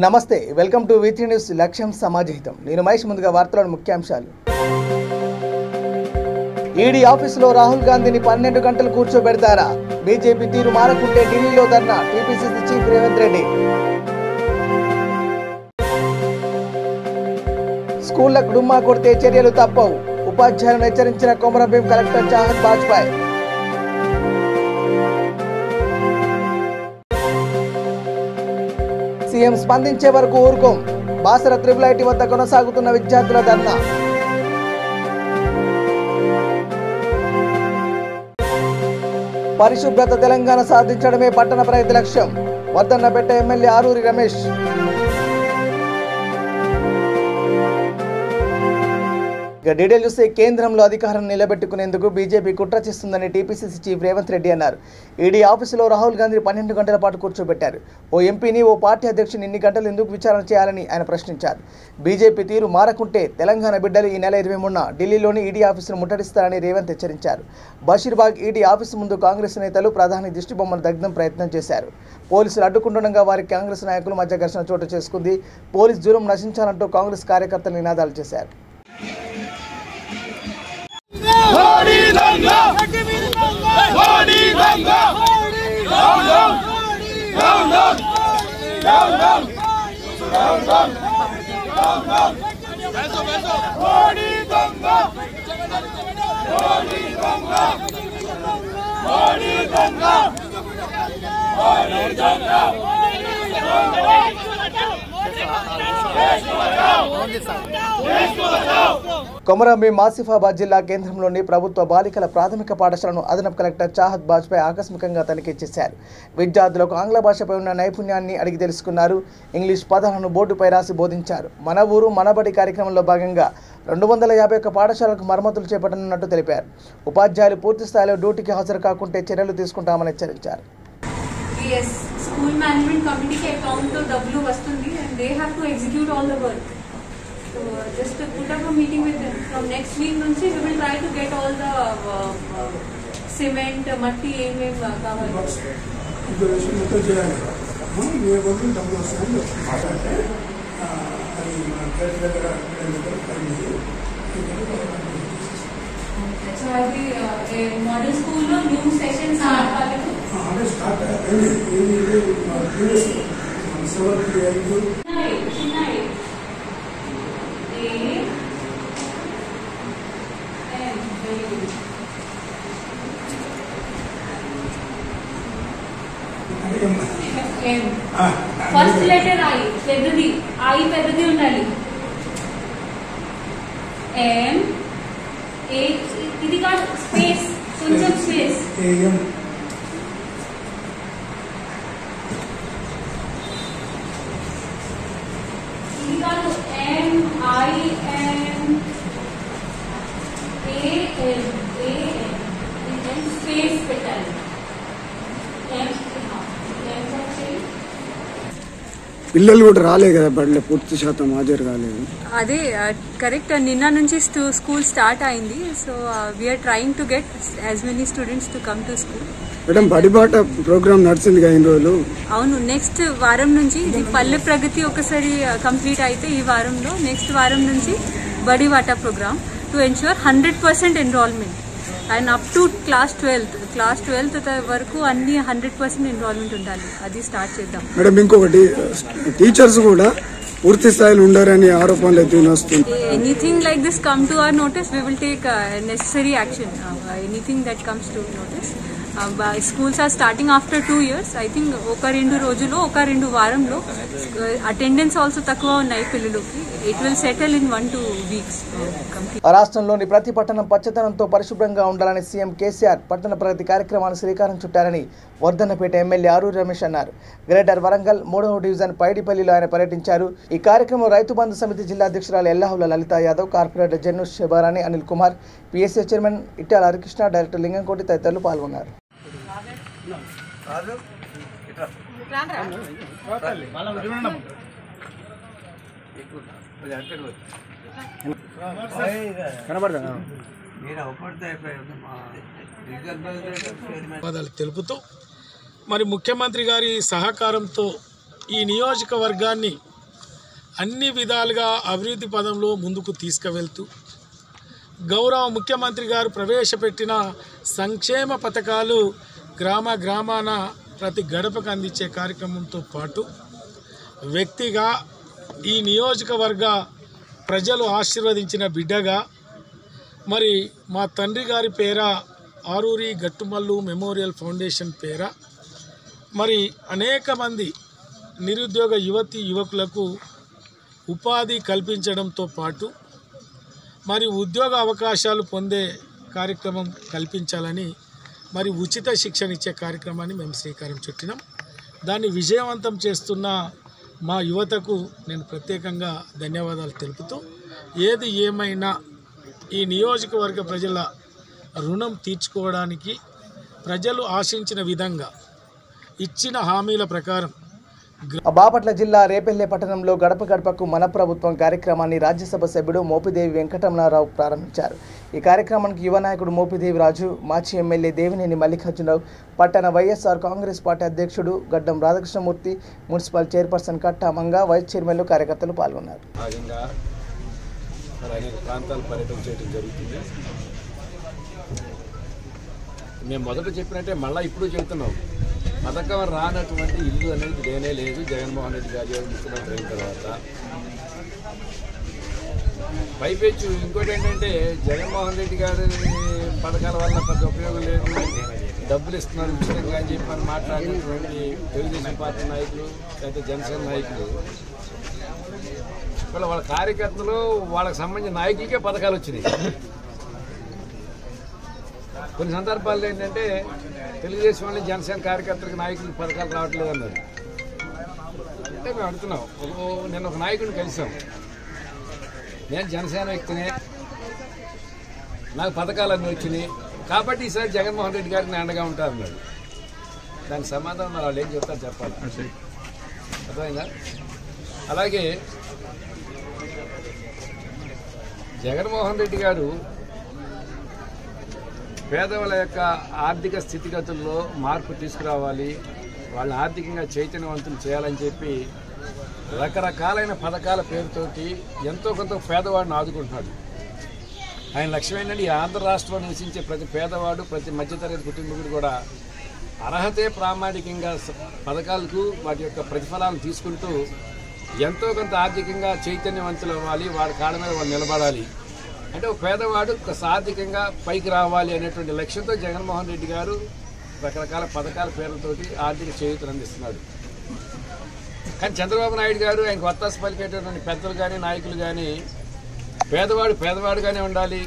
నమస్తే, welcome to V3 news. లక్ష్యం సమాజహితం. నేను మహేష్. ముందుగా వార్తలోని ముఖ్యాంశాలు. ఈడీ ఆఫీసులో రాహుల్ గాంధీని 12 గంటలు కూర్చోబెడతారా? బీజేపీ తీరు మారకుంటే ఢిల్లీలో ధర్నా. TPCC chief Revanth Reddy. స్కూళ్లకు డుమ్మా కొడితే చర్యలు తప్పవు. ఉపాధ్యాయులను హెచ్చరించిన కొమరంభీం కలెక్టర్ చాహద్ బాజ్పాయ్. సీఎం స్పందించే వరకు ఊరుకోం. బాసర IIIT వద్ద కొనసాగుతున్న విద్యార్థుల ధర్నా. పరిశుభ్రత తెలంగాణ సాధించడమే పట్టణ ప్రగతి లక్ష్యం. వర్ధన్నపేట ఎమ్మెల్యే ఆరూరి రమేష్. డీటెయిల్ చూస్తే కేంద్రంలో అధికారం నిలబెట్టుకునేందుకు బీజేపీ కుట్ర చేస్తుందని టీపీసీసీ చీఫ్ రేవంత్ రెడ్డి అన్నారు. ఈడీ ఆఫీసులో రాహుల్ గాంధీని 12 గంటల పాటు కూర్చోబెట్టారు. ఓ ఎంపీని, ఓ పార్టీ అధ్యక్షుని ఇన్ని గంటలు ఎందుకు విచారణ చేయాలని ఆయన ప్రశ్నించారు. బీజేపీ తీరు మారకుంటే తెలంగాణ బిడ్డలు ఈ నెల 23న ఢిల్లీలోని ఈడీ ఆఫీసును ముట్టడిస్తారని రేవంత్ హెచ్చరించారు. బషీర్బాగ్ ఈడీ ఆఫీసు ముందు కాంగ్రెస్ నేతలు ప్రధాని దిష్టిబొమ్మను దగ్ధం ప్రయత్నం చేశారు. పోలీసులు అడ్డుకుంటుండగా వారికి కాంగ్రెస్ నాయకుల మధ్య ఘర్షణ చోటు చేసుకుంది. పోలీస్ జూలం నశించాలంటూ కాంగ్రెస్ కార్యకర్తలు నినాదాలు చేశారు. కొమరంభీం ఆసిఫాబాద్ జిల్లా కేంద్రంలోని ప్రభుత్వ బాలికల ప్రాథమిక పాఠశాలను అదనపు కలెక్టర్ చాహద్ బాజ్పాయ్ ఆకస్మికంగా తనిఖీ చేశారు. విద్యార్థులకు ఆంగ్ల భాషపై ఉన్న నైపుణ్యాన్ని అడిగి తెలుసుకున్నారు. ఇంగ్లీష్ పదాలను బోర్డుపై రాసి బోధించారు. మన ఊరు మనబడి కార్యక్రమంలో భాగంగా 251 పాఠశాలకు మరమ్మతులు చేపట్టనున్నట్టు తెలిపారు. ఉపాధ్యాయులు పూర్తి స్థాయిలో డ్యూటీకి హాజరు కాకుంటే చర్యలు తీసుకుంటామని హెచ్చరించారు. School management committee के account तो W वस्तुंदी and they have to execute all the work. So just put up a meeting with them. From next week nunchi we will try to get all the cement, matti, కావాలి. So every model school lo new session start కాలేదు. First letter I పెద్దది, I పెద్దది ఉండాలి. ఎం ఏ ఇది కాదు, space, కొంచెం space. ఇది కాదు, M I M A M A M space పెట్టాలి. పిల్లలు కూడా రాలే కదా, బడిలో పూర్తి శాతం హాజరు కాలేదు. అదే కరెక్ట్. నిన్న నుంచి స్కూల్ స్టార్ట్ అయింది. So we are trying to get as many students to come to school. Madam, Badibata programme నడిచింది కదా ఇన్ని రోజులు. అవును, నెక్స్ట్ వారం నుంచి ఇది పల్లె ప్రగతి ఒకసారి కంప్లీట్ అయితే ఈ వారంలో నెక్స్ట్ వారం నుంచి Badibata program to ensure 100% enrolment and up to class 12th వరకు అన్ని 100% ఎన్రోల్మెంట్ ఉండాలి. అది స్టార్ట్ చేద్దాం. మేడం, ఇంకొకటి, టీచర్స్ కూడా పూర్తి స్థాయిలో ఉండారని ఆరోపణలు అయితే వస్తుంది. Anything like this come to our notice, we will take necessary action. Anything that comes to notice. Schools are starting after 2 years. I think 1-2 రోజుల్లో 1-2 వారంలో అటెండెన్స్ ఆల్సో తక్కువ ఉన్నాయి పిల్లలకి. It will settle in 1-2 weeks. రాష్ట్రంలోని ప్రతి పట్టణం పచ్చదనంతో పరిశుభ్రంగా ఉండాలని సీఎం కేసీఆర్ పట్టణ ప్రగతి కార్యక్రమాన్ని శ్రీకారం చుట్టారని వర్ధన్నపేట ఎమ్మెల్యే ఆరూరి రమేష్ అన్నారు. గ్రేటర్ వరంగల్ 3వ డివిజన్ పైడిపల్లిలో ఆయన పర్యటించారు. ఈ కార్యక్రమంలో రైతు బంధు సమితి జిల్లా అధ్యక్షురాలు Ellahula Lalitha Yadav, corporator Jannu Shabarani, Anil Kumar, PSC chairman Ittala Harikrishna, director Lingamkoti తదితరులు పాల్గొన్నారు. తెలుపుతూ మరి ముఖ్యమంత్రి గారి సహకారంతో ఈ నియోజకవర్గాన్ని అన్ని విధాలుగా అభివృద్ధి పదంలో ముందుకు తీసుకువెళ్తూ గౌరవ ముఖ్యమంత్రి గారు ప్రవేశపెట్టిన సంక్షేమ పథకాలు గ్రామాన ప్రతి గడపకు అందించే కార్యక్రమంతో పాటు వ్యక్తిగా ఈ నియోజకవర్గ ప్రజలు ఆశీర్వదించిన బిడ్డగా మరి మా తండ్రి గారి పేర ఆరూరి గట్టుమల్లు మెమోరియల్ ఫౌండేషన్ పేర మరి అనేక మంది నిరుద్యోగ యువకులకు ఉపాధి కల్పించడంతో పాటు మరి ఉద్యోగ అవకాశాలు పొందే కార్యక్రమం కల్పించాలని మరి ఉచిత శిక్షణ ఇచ్చే కార్యక్రమాన్ని మేము శ్రీకారం చుట్టినాం. దాన్ని విజయవంతం చేస్తున్న మా యువతకు నేను ప్రత్యేకంగా ధన్యవాదాలు తెలుపుతూ ఏది ఏమైనా ఈ నియోజకవర్గ ప్రజల రుణం తీర్చుకోవడానికి ప్రజలు ఆశించిన విధంగా ఇచ్చిన హామీల ప్రకారం బాపట్ల జిల్లా రేపెల్లె పట్టణంలో గడప గడపకు మన ప్రభుత్వం కార్యక్రమాన్ని రాజ్యసభ సభ్యుడు మోపిదేవి వెంకటరమణారావు ప్రారంభించారు. ఈ కార్యక్రమానికి యువ నాయకుడు మోపిదేవి రాజు, మాజీ ఎమ్మెల్యే దేవినేని మల్లికార్జునరావు, పట్టణ వైఎస్ఆర్ కాంగ్రెస్ పార్టీ అధ్యక్షుడు గడ్డం రాధాకృష్ణమూర్తి, మున్సిపల్ చైర్పర్సన్ కట్టా మంగ, వైస్ చైర్మన్లు కార్యకర్తలు పాల్గొన్నారు. మేము మొదట చెప్పినట్టే మళ్ళీ ఇప్పుడు చెప్తున్నాం, పథకం రానటువంటి ఇల్లు అనేది లేనే లేదు. జగన్మోహన్ రెడ్డి గారు ముఖ్యమంత్రి అయిన తర్వాత పైపెచ్చు ఇంకోటి ఏంటంటే జగన్మోహన్ రెడ్డి గారి పథకాల వల్ల పెద్ద ఉపయోగం లేదు, డబ్బులు ఇస్తున్నారు ఉచితంగా అని చెప్పి మనం మాట్లాడినటువంటి తెలుగుదేశం పార్టీ నాయకులు లేకపోతే జనసేన నాయకులు వాళ్ళ కార్యకర్తలు వాళ్ళకి సంబంధించిన నాయకులకే పథకాలు వచ్చినాయి. కొన్ని సందర్భాల్లో ఏంటంటే తెలుగుదేశం వాళ్ళని జనసేన కార్యకర్తలకు నాయకులకు పథకాలు రావట్లేదు అన్నారు. అంటే మేము అడుగుతున్నాం, నేను ఒక నాయకుడిని కలిసాం, నేను జనసేన వ్యక్తినే, నాకు పథకాలన్నీ వచ్చినాయి కాబట్టి ఈసారి జగన్మోహన్ రెడ్డి గారికి నేను అండగా ఉంటారన్నాడు. దానికి సమాధానం మరి వాళ్ళు ఏం చెప్తారు చెప్పాలి, అర్థమైందా? అలాగే జగన్మోహన్ రెడ్డి గారు పేదవాళ్ళ యొక్క ఆర్థిక స్థితిగతుల్లో మార్పు తీసుకురావాలి, వాళ్ళని ఆర్థికంగా చైతన్యవంతులు చేయాలని చెప్పి రకరకాలైన పథకాల పేరుతోటి ఎంతో కొంత పేదవాడిని ఆదుకుంటున్నాడు. ఆయన లక్ష్యం ఏంటంటే ఈ ఆంధ్ర రాష్ట్రంలో నివసించే ప్రతి పేదవాడు, ప్రతి మధ్యతరగతి కుటుంబీకుడు కూడా అర్హతే ప్రామాణికంగా పథకాలకు వాటి యొక్క ప్రతిఫలాలను తీసుకుంటూ ఎంతో కొంత ఆర్థికంగా చైతన్యవంతులు అవ్వాలి, వాడి కాళ్ళ మీద వాళ్ళు నిలబడాలి. అంటే ఒక పేదవాడు ఆర్థికంగా పైకి రావాలి అనేటువంటి లక్ష్యంతో జగన్మోహన్ రెడ్డి గారు రకరకాల పథకాల పేర్లతోటి ఆర్థిక చేయూతను అందిస్తున్నాడు. కానీ చంద్రబాబు నాయుడు గారు ఆయనకు వత్తాసు పలికేటటువంటి పెద్దలు కానీ నాయకులు కానీ పేదవాడుగానే ఉండాలి,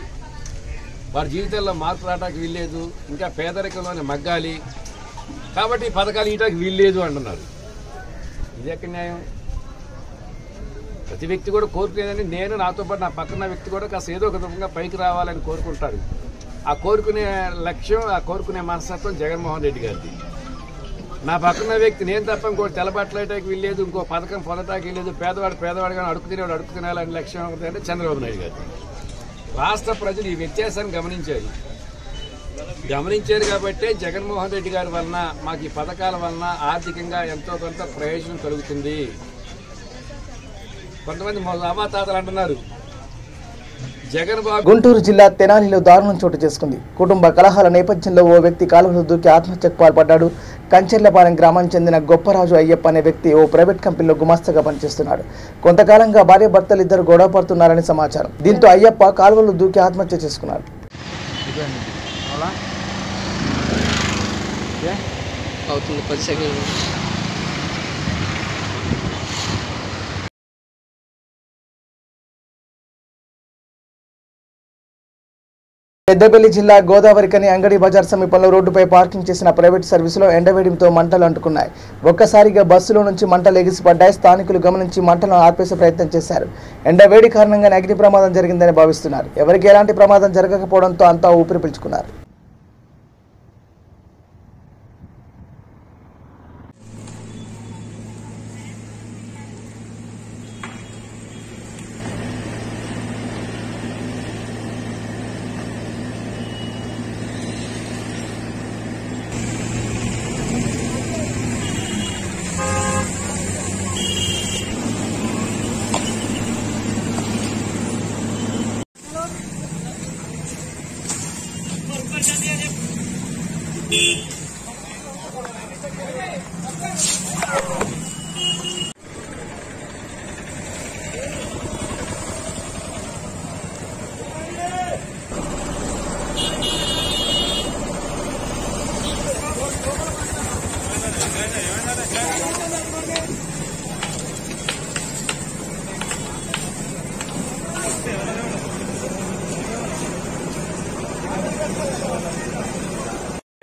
వారి జీవితాల్లో మార్పు రావడానికి వీల్లేదు, ఇంకా పేదరికంలోనే మగ్గాలి, కాబట్టి ఈ పథకాలు ఇయటానికి వీల్లేదు అంటున్నారు. ఇది ఎక్కడ న్యాయం? ప్రతి వ్యక్తి కూడా కోరుకునేదని నేను, నాతో పాటు నా పక్కన వ్యక్తి కూడా కాస్త ఏదో ఒక విధంగా పైకి రావాలని కోరుకుంటాడు. ఆ కోరుకునే లక్ష్యం, ఆ కోరుకునే మనస్తత్వం జగన్మోహన్ రెడ్డి గారిది. నా పక్కన వ్యక్తి నేను తప్ప ఇంకోటి తెల్లబట్టలేటానికి వీల్లేదు, ఇంకో పథకం పొందటానికి వీల్లేదు, పేదవాడుగానే అడుగు తినాలని లక్ష్యం అంటే చంద్రబాబు నాయుడు గారు. రాష్ట్ర ప్రజలు ఈ వ్యత్యాసాన్ని గమనించారు కాబట్టే జగన్మోహన్ రెడ్డి గారి వలన మాకు ఈ పథకాల వలన ఆర్థికంగా ఎంతో కొంత ప్రయోజనం కలుగుతుంది. కొంతమంది అవాతాతలు అంటున్నారు గుంటూరు జిల్లా తెనాలిలో దారుణం చోటు చేసుకుంది. కుటుంబ కలహాల నేపథ్యంలో ఓ వ్యక్తి కాలువలో దూకి ఆత్మహత్యకు పాల్పడ్డాడు. కంచెర్లపాలెం గ్రామానికి చెందిన గొప్పరాజు అయ్యప్ప అనే వ్యక్తి ఓ ప్రైవేట్ కంపెనీలో గుమాస్తాగా పనిచేస్తున్నాడు. కొంతకాలంగా భార్య భర్తలు ఇద్దరు గొడవ పడుతున్నారని సమాచారం. దీంతో అయ్యప్ప కాలువలో దూకి ఆత్మహత్య చేసుకున్నాడు. పెద్దపల్లి జిల్లా గోదావరికని అంగడి బజార్ సమీపంలో రోడ్డుపై పార్కింగ్ చేసిన ప్రైవేట్ సర్వీసులో ఎండవేడితో మంటలు అంటుకున్నాయి. ఒక్కసారిగా బస్సులో నుంచి మంటలు ఎగిసిపడ్డాయి. స్థానికులు గమనించి మంటలను ఆర్పేసే ప్రయత్నం చేశారు. ఎండవేడి కారణంగానే అగ్ని ప్రమాదం జరిగిందని భావిస్తున్నారు. ఎవరికి ఎలాంటి ప్రమాదం జరగకపోవడంతో అంతా ఊపిరి పీల్చుకున్నారు.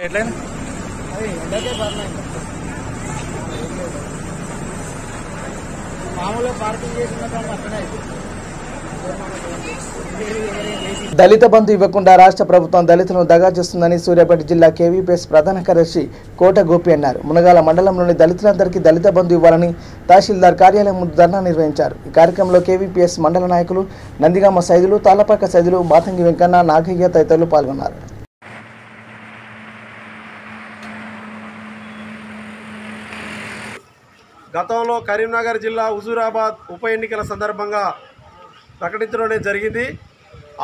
ఎట్లయినా మామూలుగా పార్కింగ్ చేసిన అట్లనే దళిత బంధు ఇవ్వకుండా రాష్ట్ర ప్రభుత్వం దళితులను దగా చేస్తుందని సూర్యాపేట జిల్లా కేవీపీఎస్ ప్రధాన కార్యదర్శి కోట గోపి అన్నారు. మునగాల మండలంలోని దళితులందరికీ దళిత బంధు ఇవ్వాలని తహసీల్దార్ కార్యాలయం ముందు ధర్నా నిర్వహించారు. ఈ కార్యక్రమంలో కేవీపీఎస్ మండల నాయకులు నందిగామ సైదులు, తాళ్లపాక సైదులు, మాతంగి వెంకన్న, నాగయ్య తదితరులు పాల్గొన్నారు. గతంలో కరీంనగర్ జిల్లా హుజూరాబాద్ ఉప ఎన్నికల సందర్భంగా ప్రకటించడం జరిగింది.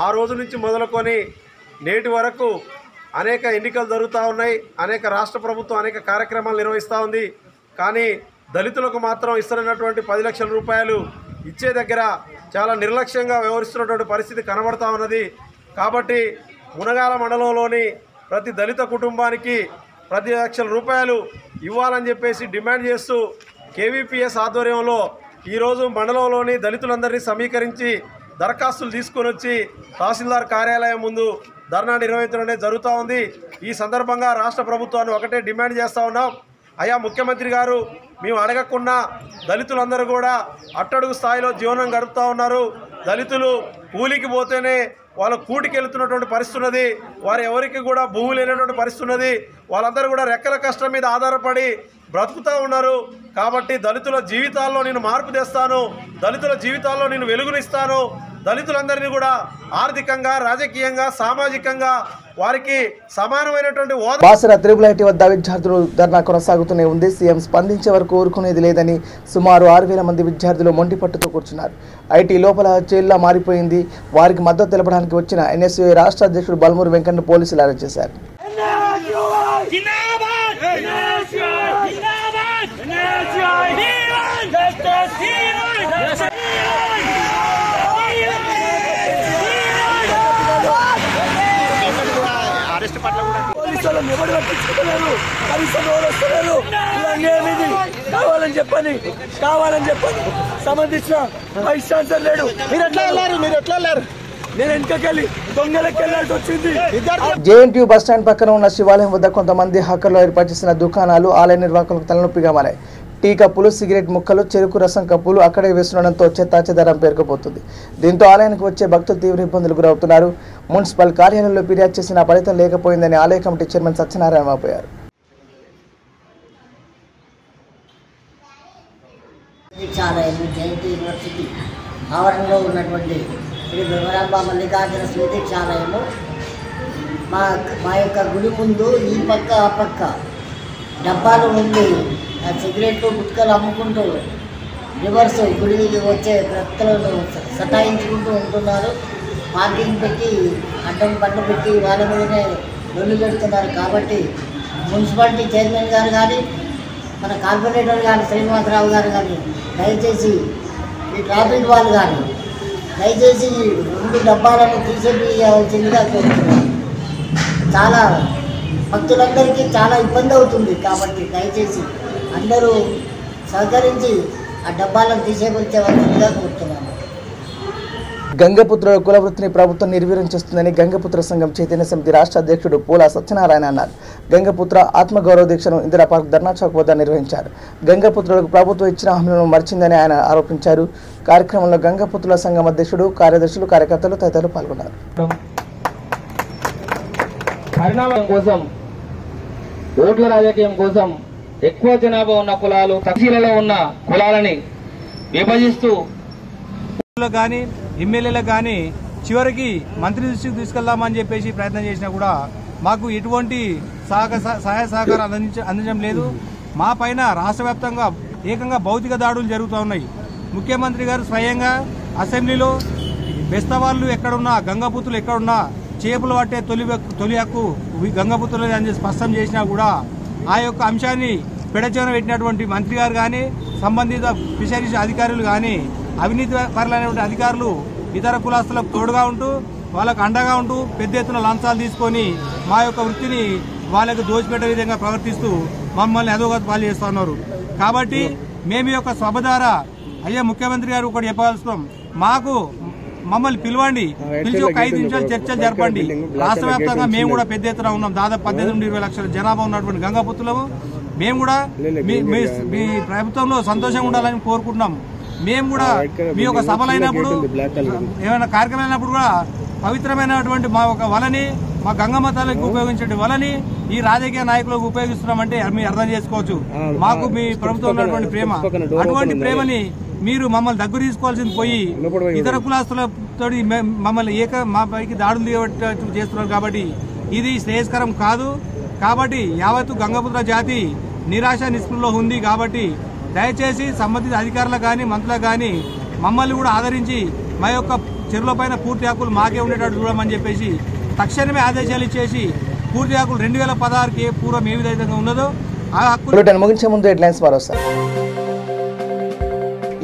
ఆ రోజు నుంచి మొదలుకొని నేటి వరకు అనేక ఎన్నికలు జరుగుతూ ఉన్నాయి. అనేక రాష్ట్ర ప్రభుత్వం అనేక కార్యక్రమాలు నిర్వహిస్తూ ఉంది. కానీ దళితులకు మాత్రం ఇస్తున్నటువంటి 10 లక్షల రూపాయలు ఇచ్చే దగ్గర చాలా నిర్లక్ష్యంగా వ్యవహరిస్తున్నటువంటి పరిస్థితి కనబడతా ఉన్నది. కాబట్టి మునగాల మండలంలోని ప్రతి దళిత కుటుంబానికి 10 లక్షల రూపాయలు ఇవ్వాలని చెప్పేసి డిమాండ్ చేస్తూ కేవీపీఎస్ ఆధ్వర్యంలో ఈరోజు మండలంలోని దళితులందరినీ సమీకరించి దరఖాస్తులు తీసుకొని వచ్చి తహసీల్దార్ కార్యాలయం ముందు ధర్నా నిర్వహించడం జరుగుతూ ఉంది. ఈ సందర్భంగా రాష్ట్ర ప్రభుత్వాన్ని ఒకటే డిమాండ్ చేస్తూ ఉన్నాం. అయ్యా ముఖ్యమంత్రి గారు, మేము అడగకుండా దళితులందరూ కూడా అట్టడుగు స్థాయిలో జీవనం గడుపుతూ ఉన్నారు. దళితులు కూలికి పోతేనే వాళ్ళ కూటికి వెళుతున్నటువంటి పరిస్థితి ఉన్నది. వారు ఎవరికి కూడా భూమి లేనటువంటి పరిస్థితి ఉన్నది. వాళ్ళందరూ కూడా రెక్కల కష్టం మీద ఆధారపడి బ్రతుకుతూ ఉన్నారు. కాబట్టి దళితుల జీవితాల్లో నేను మార్పు తెస్తాను, దళితుల జీవితాల్లో నేను వెలుగునిస్తాను, దళితులందరినీ కూడా ఆర్థికంగా, రాజకీయంగా, సామాజికంగా వారికి సమానమైనటువంటి బాసర త్రిబుల్ వద్ద విద్యార్థులు ధర్నా కొనసాగుతూనే ఉంది. సీఎం స్పందించే వరకు ఊరుకునేది లేదని సుమారు 6,000 మంది విద్యార్థులు మొండిపట్టుతో కూర్చున్నారు. ఐటీ లోపల జైల్లో మారిపోయింది. వారికి మద్దతు తెలపడానికి వచ్చిన ఎన్ఎస్యూఐ రాష్ట్ర అధ్యక్షుడు బల్మూరు వెంకన్న పోలీసులు అరెస్ట్ చేశారు. కావాలని చెప్పని సంబంధించిన వైస్ ఛాన్సలర్ లేడు. మీరు ఎట్లా వెళ్ళారు? నేను వెనకకెళ్ళి దొంగలకి వెళ్ళాల్సి వచ్చింది. జేఎన్టీయూ బస్టాండ్ పక్కన ఉన్న శివాలయం వద్ద కొంతమంది హక్కర్లు ఏర్పాటు చేసిన దుకాణాలు ఆలయ నిర్వాహకులకు తలనొప్పిగా మారాయి. టీ కప్పులు, సిగరెట్ ముక్కలు, చెరుకు రసం కప్పులు అక్కడే వేస్తుండడంతో చెత్తాచెదారం పేరుకుపోతుంది. దీంతో ఆలయానికి వచ్చే భక్తులు తీవ్ర ఇబ్బందులు గురవుతున్నారు. మున్సిపల్ కార్యాలయంలో ఫిర్యాదు చేసిన ఫలితం లేకపోయిందని ఆలయ కమిటీ చైర్మన్ సత్యనారాయణ వాపోయారు. జయంతి యూనివర్సిటీ ఆవరణలో ఉన్నటువంటి శ్రీ భ్రమరాంబ మల్లికార్జున స్మృతిక్షాలయము మా యొక్క గుడి ముందు ఈ పక్క ఆ పక్క డబ్బాలు ఉండి సిగరెట్లు, గుట్కలు అమ్ముకుంటూ రివర్స్ గుడికి వచ్చే భక్తులను సతాయించుకుంటూ ఉంటున్నారు. పార్కింగ్ పెట్టి అడ్డం బండ్లు పెట్టి వాళ్ళ మీదనే లొల్లు పెడుతున్నారు. కాబట్టి మున్సిపాలిటీ చైర్మన్ గారు కానీ, మన కార్పొరేటర్ కానీ శ్రీనివాసరావు గారు కానీ దయచేసి ఈ ట్రాఫిక్ వాళ్ళు కానీ దయచేసి 2 డబ్బాలను తీసేయాల్సిందిగా కోరుతున్నాను. చాలా భక్తులందరికీ చాలా ఇబ్బంది అవుతుంది. కాబట్టి దయచేసి అందరూ సహకరించి ఆ డబ్బాలను తీసేవలసిందిగా కోరుతున్నాను. గంగపుత్రుల కులవృత్తిని ప్రభుత్వం నిర్వీర్యం చేస్తుందని గంగపుత్ర సంఘం చైతన్య సమితి రాష్ట్ర అధ్యక్షుడు పూల సత్యనారాయణ అన్నారు. గంగపుత్ర ఆత్మగౌరవ దీక్షను ఇందిరా పార్క్ ధర్నా చౌక్ వద్ద నిర్వహించారు. గంగపుత్రులకు ప్రభుత్వం ఇచ్చిన హామీలను మర్చిందని ఆయన ఆరోపించారు. కార్యక్రమంలో గంగపుత్రుల సంఘం అధ్యక్షుడు, కార్యదర్శులు, కార్యకర్తలు తదితరులు పాల్గొన్నారు. పరిణామం కోసం, ఓట్ల రాజకీయం కోసం ఎక్కువ జనాభా ఉన్న కులాలు, తహసీలలో ఉన్న కులాలని విభజిస్తూ కానీ ఎమ్మెల్యేలకు కానీ చివరికి మంత్రి దృష్టికి తీసుకెళ్దామని చెప్పేసి ప్రయత్నం చేసినా కూడా మాకు ఎటువంటి సహాయ సహకారం అందించడం లేదు. మా పైన రాష్ట్ర వ్యాప్తంగా ఏకంగా భౌతిక దాడులు జరుగుతూ ఉన్నాయి. ముఖ్యమంత్రి గారు స్వయంగా అసెంబ్లీలో బెస్తవాళ్ళు ఎక్కడున్నా, గంగపుత్రులు ఎక్కడున్నా చేపలు పట్టే తొలి హక్కు గంగపుత్రులు అని స్పష్టం చేసినా కూడా ఆ యొక్క అంశాన్ని పెడచెవిన పెట్టినటువంటి మంత్రి గారు కానీ, సంబంధిత ఫిషరీస్ అధికారులు కానీ, అవినీతి పరులైనటువంటి అధికారులు ఇతర కులాస్తులకు తోడుగా ఉంటూ, వాళ్ళకు అండగా ఉంటూ పెద్ద ఎత్తున లంచాలు తీసుకొని మా యొక్క వృత్తిని వాళ్ళకు దోచిపెట్టే విధంగా ప్రవర్తిస్తూ మమ్మల్ని అధోగతి పాలు చేస్తూ ఉన్నారు. కాబట్టి మేము యొక్క సభ ద్వారా అయ్యా ముఖ్యమంత్రి గారు ఒకటి చెప్పవలసినాం. మాకు మమ్మల్ని పిలవండి, పిలిచి ఒక 5 నిమిషాలు చర్చలు జరపండి. రాష్ట్ర వ్యాప్తంగా మేము కూడా పెద్ద ఎత్తున ఉన్నాం. దాదాపు 18 నుండి 20 లక్షల జనాభా ఉన్నటువంటి గంగాపుత్రులము. మేము కూడా మీ ప్రభుత్వంలో సంతోషంగా ఉండాలని కోరుకుంటున్నాం. మేము కూడా మీ యొక్క సభలైనప్పుడు ఏమైనా కార్యక్రమం అయినప్పుడు కూడా పవిత్రమైనటువంటి మా ఒక వలని, మా గంగమ్మ తల్లికి ఉపయోగించే వలని ఈ రాజకీయ నాయకులకు ఉపయోగిస్తున్నామంటే మీరు అర్థం చేసుకోవచ్చు. మాకు మీ ప్రభుత్వం ఉన్నటువంటి ప్రేమ, అటువంటి ప్రేమని మీరు మమ్మల్ని దగ్గర తీసుకోవాల్సింది పోయి ఇతర కులాస్తులతో మమ్మల్ని మా పైకి దాడులు చేస్తున్నారు. కాబట్టి ఇది శ్రేయస్కరం కాదు. కాబట్టి యావత్తు గంగపుత్ర జాతి నిరాశ నిస్పృహలో ఉంది. కాబట్టి దయచేసి సంబంధిత అధికారులకు కానీ మంత్రులకు కానీ మమ్మల్ని కూడా ఆదరించి మా యొక్క చెరువుల పైన పూర్తి హక్కులు మాకే ఉండేటట్టు చూడమని చెప్పేసి తక్షణమే ఆదేశాలు ఇచ్చేసి పూర్తి హక్కులు 2016కి పూర్వం ఏ విధంగా ఉన్నదో ఆ హక్కులు ముగించే ముందు హెడ్లైన్స్ మరోసారి.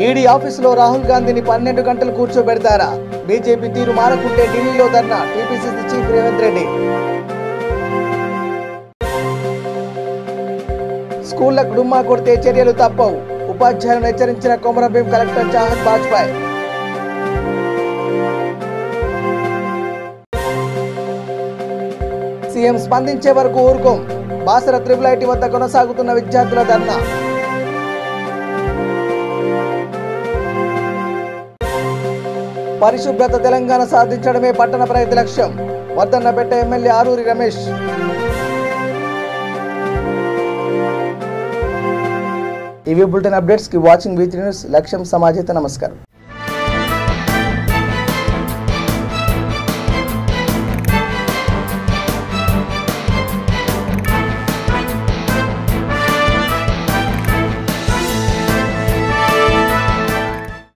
ఈడీ ఆఫీసులో రాహుల్ గాంధీని 12 గంటలు కూర్చోబెడతారా? బీజేపీ తీరు మారకుంటే ఢిల్లీలో ధర్నా, టీపీసీసీ చీఫ్ రేవంత్ రెడ్డి. స్కూళ్లకు డుమ్మా కొడితే చర్యలు తప్పవు, ఉపాధ్యాయులను హెచ్చరించిన కొమరంభీం కలెక్టర్ చాహద్ బాజ్పాయ్. సీఎం స్పందించే వరకు ఊరుకోం, బాసర IIIT వద్ద కొనసాగుతున్న విద్యార్థుల ధర్నా. పరిశుభ్రత తెలంగాణ సాధించడమే పట్టణ ప్రగతి లక్ష్యం, Vardhannapet MLA Aroori Ramesh. TV bulletin updates కి వాచింగ్ V3 న్యూస్. లక్ష్యం సమాజేత. నమస్కారం.